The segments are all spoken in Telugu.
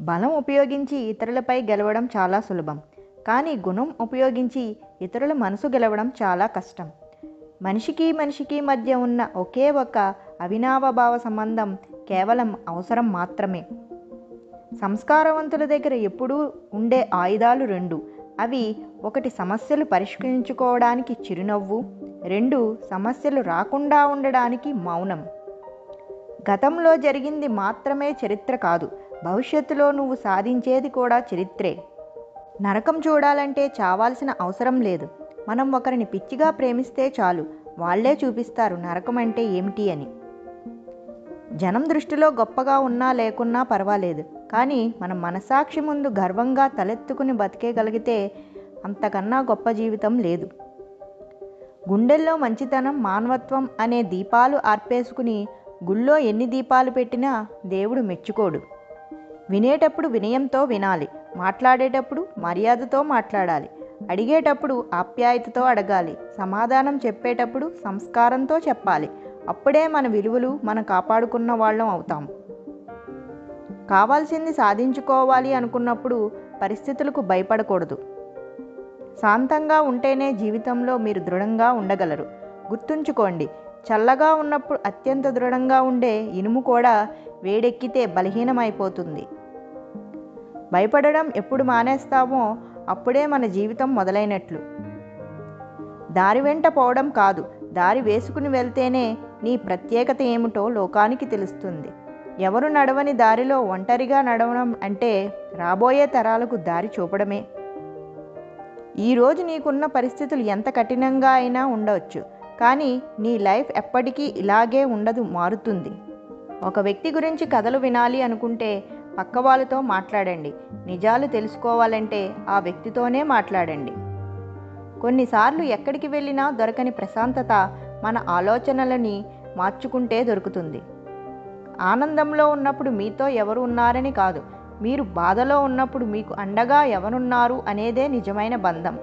బలం ఉపయోగించి ఇతరులపై గెలవడం చాలా సులభం, కానీ గుణం ఉపయోగించి ఇతరుల మనసు గెలవడం చాలా కష్టం. మనిషికి మధ్య ఉన్న ఒకే ఒక అవినాభావ సంబంధం కేవలం అవసరం మాత్రమే. సంస్కారవంతుల దగ్గర ఎప్పుడూ ఉండే ఆయుధాలు రెండు. అవి ఒకటి సమస్యలు పరిష్కరించుకోవడానికి చిరునవ్వు, రెండు సమస్యలు రాకుండా ఉండడానికి మౌనం. గతంలో జరిగింది మాత్రమే చరిత్ర కాదు, భవిష్యత్తులో నువ్వు సాధించేది కూడా చరిత్రే. నరకం చూడాలంటే చావాల్సిన అవసరం లేదు. మనం ఒకరిని పిచ్చిగా ప్రేమిస్తే చాలు, వాళ్ళే చూపిస్తారు నరకం అంటే ఏమిటి అని. జనం దృష్టిలో గొప్పగా ఉన్నా లేకున్నా పర్వాలేదు, కానీ మన మనసాక్షి ముందు గర్వంగా తలెత్తుకుని బతికేయగలిగితే అంతకన్నా గొప్ప జీవితం లేదు. గుండెల్లో మంచితనం, మానవత్వం అనే దీపాలు ఆర్పేసుకుని గుళ్ళో ఎన్ని దీపాలు పెట్టినా దేవుడు మెచ్చుకోడు. వినేటప్పుడు వినయంతో వినాలి, మాట్లాడేటప్పుడు మర్యాదతో మాట్లాడాలి, అడిగేటప్పుడు ఆప్యాయతతో అడగాలి, సమాధానం చెప్పేటప్పుడు సంస్కారంతో చెప్పాలి. అప్పుడే మన విలువలు మనం కాపాడుకున్న వాళ్ళం అవుతాం. కావాల్సింది సాధించుకోవాలి అనుకున్నప్పుడు పరిస్థితులకు భయపడకూడదు. శాంతంగా ఉంటేనే జీవితంలో మీరు దృఢంగా ఉండగలరు. గుర్తుంచుకోండి, చల్లగా ఉన్నప్పుడు అత్యంత దృఢంగా ఉండే ఇనుము కూడా వేడెక్కితే బలహీనమైపోతుంది. భయపడడం ఎప్పుడు మానేస్తామో అప్పుడే మన జీవితం మొదలైనట్లు. దారి వెంట పోవడం కాదు, దారి వేసుకుని వెళ్తేనే నీ ప్రత్యేకత ఏమిటో లోకానికి తెలుస్తుంది. ఎవరు నడవని దారిలో ఒంటరిగా నడవడం అంటే రాబోయే తరాలకు దారి చూపడమే. ఈరోజు నీకున్న పరిస్థితులు ఎంత కఠినంగా అయినా ఉండవచ్చు, కానీ నీ లైఫ్ ఎప్పటికీ ఇలాగే ఉండదు, మారుతుంది. ఒక వ్యక్తి గురించి కథలు వినాలి అనుకుంటే పక్క వాళ్ళతో మాట్లాడండి. నిజాలు తెలుసుకోవాలంటే ఆ వ్యక్తితోనే మాట్లాడండి. కొన్నిసార్లు ఎక్కడికి వెళ్ళినా దొరకని ప్రశాంతత మన ఆలోచనలని మార్చుకుంటే దొరుకుతుంది. ఆనందంలో ఉన్నప్పుడు మీతో ఎవరు ఉన్నారని కాదు, మీరు బాధలో ఉన్నప్పుడు మీకు అండగా ఎవరున్నారు అనేదే నిజమైన బంధం.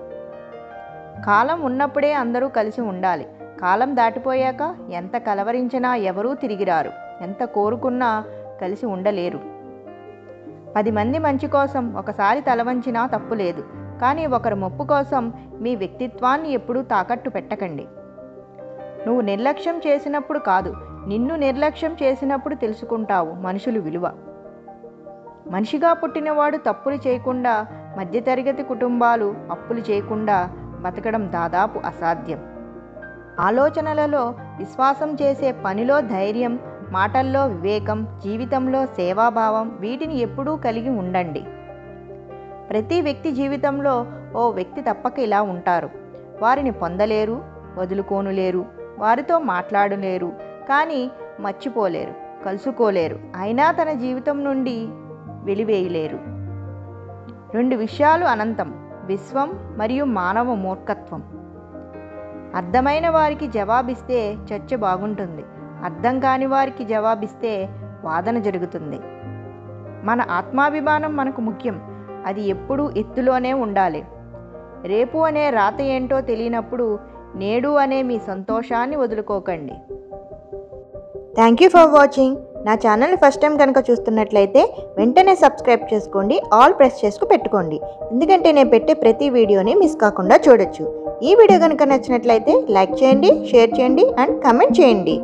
కాలం ఉన్నప్పుడే అందరూ కలిసి ఉండాలి. కాలం దాటిపోయాక ఎంత కలవరించినా ఎవరూ తిరిగిరారు, ఎంత కోరుకున్నా కలిసి ఉండలేరు. 10 మంది మంచి కోసం ఒకసారి తలవంచినా తప్పు లేదు, కానీ ఒకరు మొప్పు కోసం మీ వ్యక్తిత్వాన్ని ఎప్పుడూ తాకట్టు పెట్టకండి. నువ్వు నిర్లక్ష్యం చేసినప్పుడు కాదు, నిన్ను నిర్లక్ష్యం చేసినప్పుడు తెలుసుకుంటావు మనుషులు విలువ. మనిషిగా పుట్టినవాడు తప్పులు చేయకుండా, మధ్యతరగతి కుటుంబాలు అప్పులు చేయకుండా బతకడం దాదాపు అసాధ్యం. ఆలోచనలలో విశ్వాసం, చేసే పనిలో ధైర్యం, మాటల్లో వివేకం, జీవితంలో సేవాభావం, వీటిని ఎప్పుడూ కలిగి ఉండండి. ప్రతి వ్యక్తి జీవితంలో ఓ వ్యక్తి తప్పక ఇలా ఉంటారు. వారిని పొందలేరు, వదులుకోనులేరు, వారితో మాట్లాడలేరు, కానీ మర్చిపోలేరు, కలుసుకోలేరు, అయినా తన జీవితం నుండి వెలివేయలేరు. 2 విషయాలు అనంతం: విశ్వం మరియు మానవ మూర్ఖత్వం. అర్థమైన వారికి జవాబిస్తే చర్చ బాగుంటుంది, అర్థం కాని వారికి జవాబిస్తే వాదన జరుగుతుంది. మన ఆత్మాభిమానం మనకు ముఖ్యం, అది ఎప్పుడూ ఎత్తులోనే ఉండాలి. రేపు అనే రాత ఏంటో తెలియనప్పుడు నేడు అనే మీ సంతోషాన్ని వదులుకోకండి. Thank you for watching. నా ఛానల్ని ఫస్ట్ టైం కనుక చూస్తున్నట్లయితే వెంటనే సబ్స్క్రైబ్ చేసుకోండి, ఆల్ ప్రెస్ చేసుకు పెట్టుకోండి, ఎందుకంటే నేను పెట్టే ప్రతి వీడియోని మిస్ కాకుండా చూడొచ్చు. ఈ వీడియో కనుక నచ్చినట్లయితే లైక్ చేయండి, షేర్ చేయండి అండ్ కామెంట్ చేయండి.